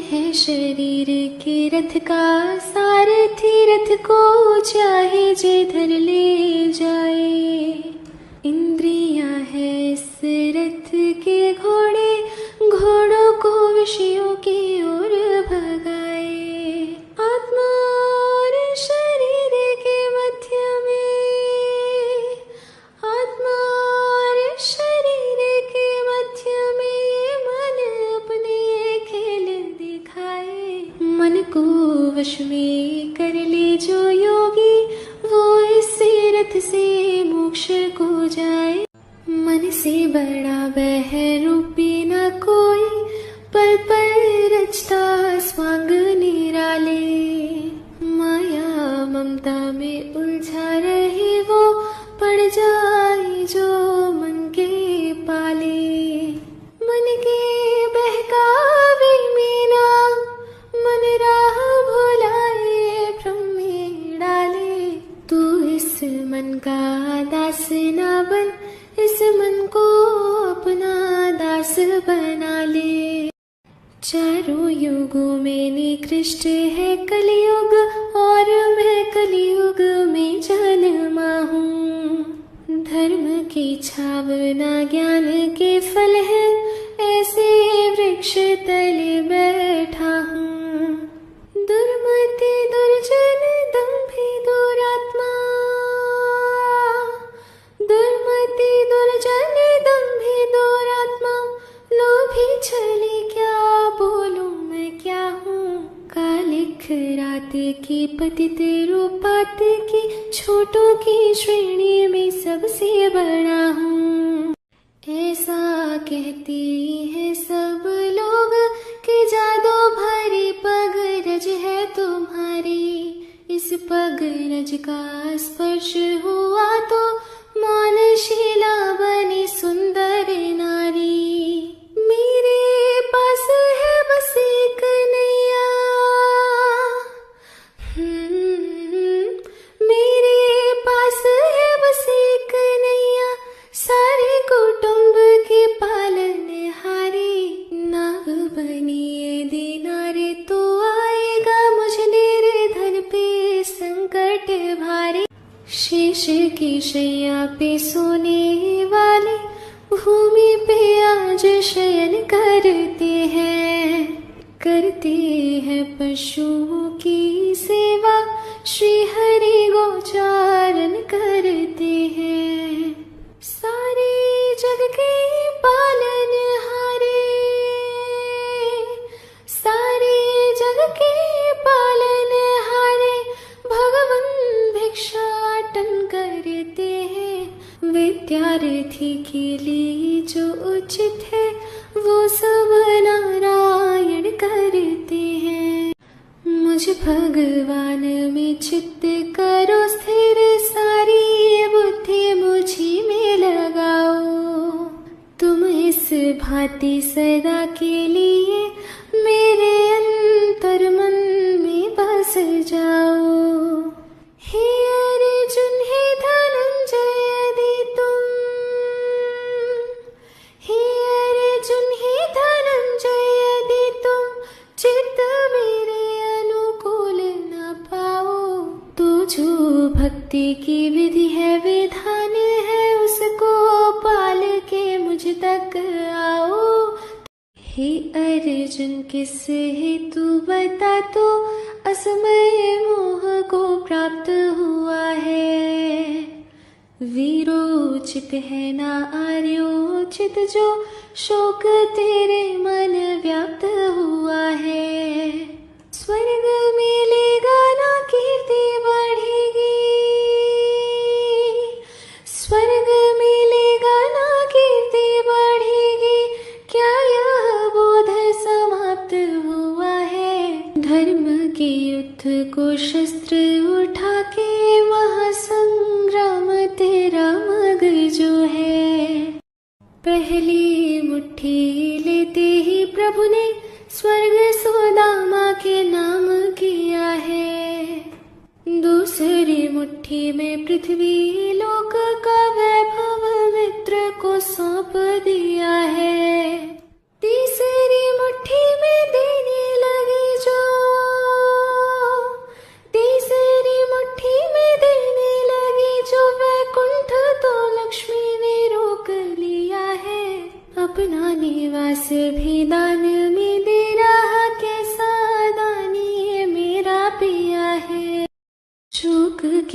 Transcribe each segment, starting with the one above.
है शरीर के रथ का सारथी, रथ को चाहे जिधर ले जाए। इंद्रियां है इस रथ के घोड़े, घोड़ों को विषयों की ओर भगाए। आत्मा और शरीर के मध्य में, आत्मा और शरीर के मध्य में ये मन अपने खेल दिखाए। मन को वश में कर ले जो योगी, वो इस रथ से मोक्ष को जाए। मन से बड़ा बहरूपी न कोई, पल पल रचता स्वांग निराले। माया ममता में उलझा रहे वो, पड़ जाए जो मन के पाले। मन के बहकावे में ना मन राह भुलाए, भ्रम में डाले। तू इस मन का दास ना बन, इस मन को अपना दास बना ले। चारों युगों में निकृष्ट है कलयुग, और मैं कलयुग में जन्मा हूँ। धर्म की छावना ज्ञान के फल है, ऐसे वृक्ष तले बैठा हूँ। दुर्मति दुर्जन दंभी दुरात्मा, दुर्मति दुर्जन दंभी दुरात्मा। लोभी छली क्या बोलूं मैं क्या हूँ। कालिक रात की पतित रूपात की, छोटों की श्रेणी में सबसे बड़ा हूँ। ऐसा कहती है सब लोग कि जादू भरी पग रज है तुम्हारी। इस पग रज का स्पर्श हुआ तो मौनशीला बनी सुंदर नारी। मेरे पास है बस एक नैया, मेरे पास है बस एक नैया, सारे कुटुंब के पालनहारी। नाव बनिए दीनारे तो आएगा मुझ निर्धन पे संकट भारी। शेष की शैया पे सोने वाले, भूमि पे आज शयन करते हैं। करते हैं पशुओं की सेवा, श्री हरि गोचारण करते हैं। सारे जग के पालनहारे, सारे जग के पालनहारे, भगवन भिक्षाटन करते हैं। विद्यार्थी के लिए जो उचित है, वो सब नारायण करते हैं। मुझ भगवान में चित्त करो स्थिर, सारी बुद्धि मुझी में लगाओ। तुम इस भांति सदा के लिए मेरे अंतर मन में बस जाओ। हे अर्जुन हे धनंजय यदि तुम, हे अर्जुन हे धनंजय यदि तुम चित्त मेरे अनुकूल न पाओ, तो जो भक्ति की विधि है विधान है, उसको पाल के मुझ तक आओ। हे अर्जुन किस हेतु बता तो असमय मोह को प्राप्त हुआ है। वीरोचित है ना आर्योचित, जो शोक तेरे मन व्याप्त हुआ है। स्वर्ग मिलेगा ना कीर्ति बढ़ेगी, स्वर्ग मिलेगा ना कीर्ति बढ़ेगी, क्या यह बोध समाप्त हुआ है। धर्म के युद्ध को शस्त्र उठा के, महासंग्राम तेरा मग जो है। पहली मुट्ठी लेते ही प्रभु ने स्वर्ग सुदामा के नाम किया है। दूसरी मुट्ठी में पृथ्वी लोक का वैभव मित्र को सौंप दिया है। तीसरी मुट्ठी में देने लगे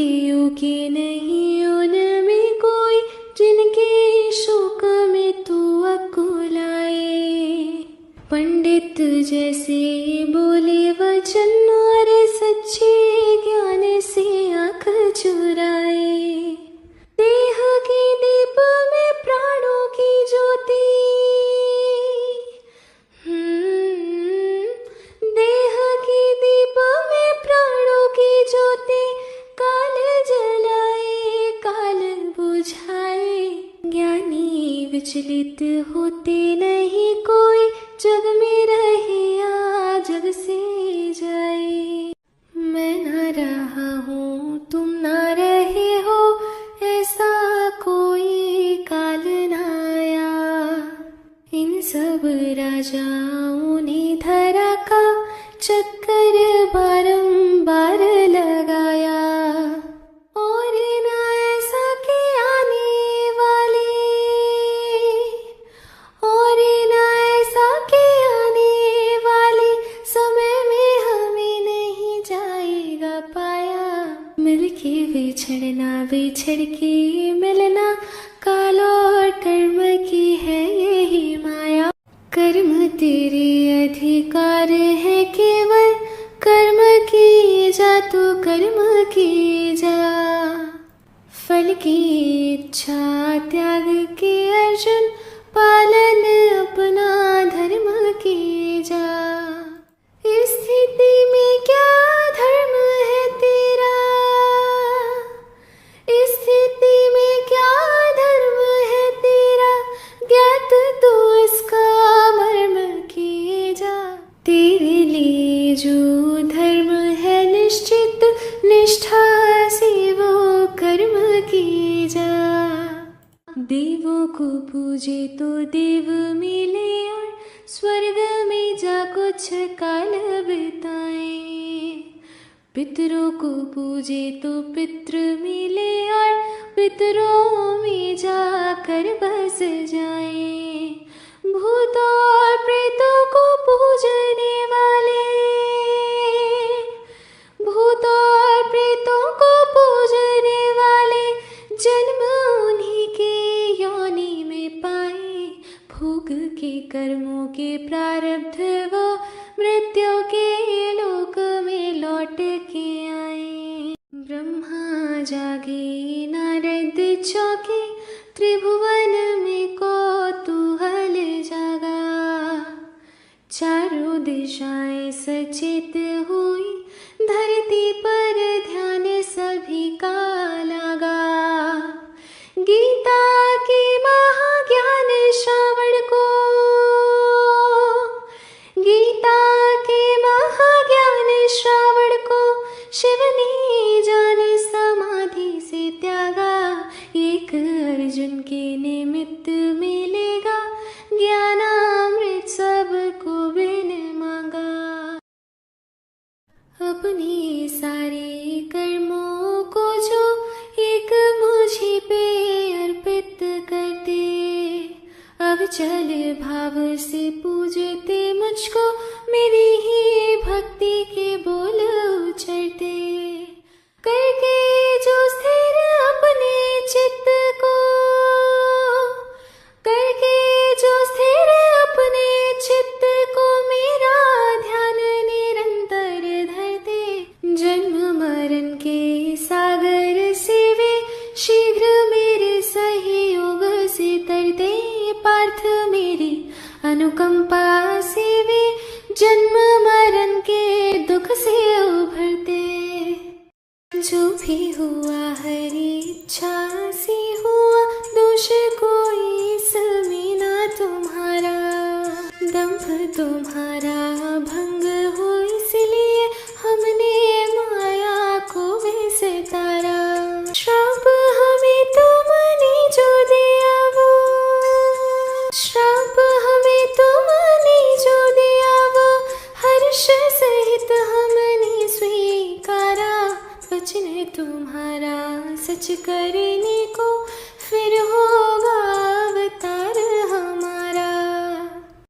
योग्य नहीं उनमें कोई, जिनके शोक में तू अकुलाए। पंडित जैसे बोले वचन और सच्चे ज्ञान से आँख चुराए। देह के दीप में प्राणों की ज्योति, देह के दीप में प्राणों की ज्योति, काल जलाए काल बुझाए। ज्ञानी विचलित होते नहीं कोई, जग में रहे या जग से जाए। मैं ना रहा हूँ तुम ना रहे हो, ऐसा कोई काल ना आया। इन सब राजाओं ने धरा का चक्कर बारंबार लगाया, और ना ऐसा के आने वाले, और ना ऐसा के आने वाले समय में हमें नहीं जाएगा पाया। मिलके बिछड़ना बिछड़ के मिलना, काल और कर्म की है यही माया। कर्म तेरे अधिकार है केवल, कर्म किए जा तो कर्म किए जा। फल की इच्छा त्याग के अर्जुन, पालन अपना धर्म किए जा। इस स्थिति में क्या धर्म है तेरा, इस स्थिति में क्या धर्म है तेरा, ज्ञात तो इसका मर्म किए जा। तेरे लिए जो धर्म है निश्चित, निष्ठा से वो कर्म किए जा। देवों को पूजे तो देव मिले, और स्वर्ग में जा कुछ काल बिताए। पितरों को पूजे तो पितृ मिले, और पितरों में जाकर बस जाए। भूतों और प्रेतों को पूजने वाले, भूतों और प्रेतों को पूजने वाले, जन्म उन्हीं के योनि में पाए। भोग के कर्मों के प्रारब्ध वो मृत्यु के लोक में लौट के आए। ब्रह्मा जागे नारद चौके, त्रिभुवन में कौतूहल जागा। चारों दिशाएं सचेत हुई, धरती पर ध्यान सभी का लगा। गीता के महाज्ञान श्रावण को, गीता के महाज्ञान श्रावण को, शिव ने जान समाधि से त्यागा। एक अर्जुन के निमित्त मिलेगा, ज्ञानामृत सबको बिन मांगा। अपने सारे कर्मों को जो एक मुझे पे अर्पित कर दे, अविचल भाव से पूजते मुझको, मेरी ही भक्ति के बोल उचरते। करके जो स्थिर अपने चित्त को, करके जो स्थिर अपने चित्त को, मेरा ध्यान निरंतर धरते। जन्म मरण के सागर से वे शीघ्र मेरे सहयोग से तरते। पार्थ मेरी अनुकंपा से वे जन्म मरण के दुख से उभरते। जो भी हुआ हरी इच्छा से हुआ, दोष कोई इसमें ना तुम्हारा। दंभ तुम्हारा भंग हो, इसलिए हमने माया को विसतारा। श्राप हमें तुमने जो दिया वो, श्राप हमें तुमने जो दिया वो, हर्ष सहित हमने स्वीकारा। वचन तुम्हारा सच करने को, फिर हो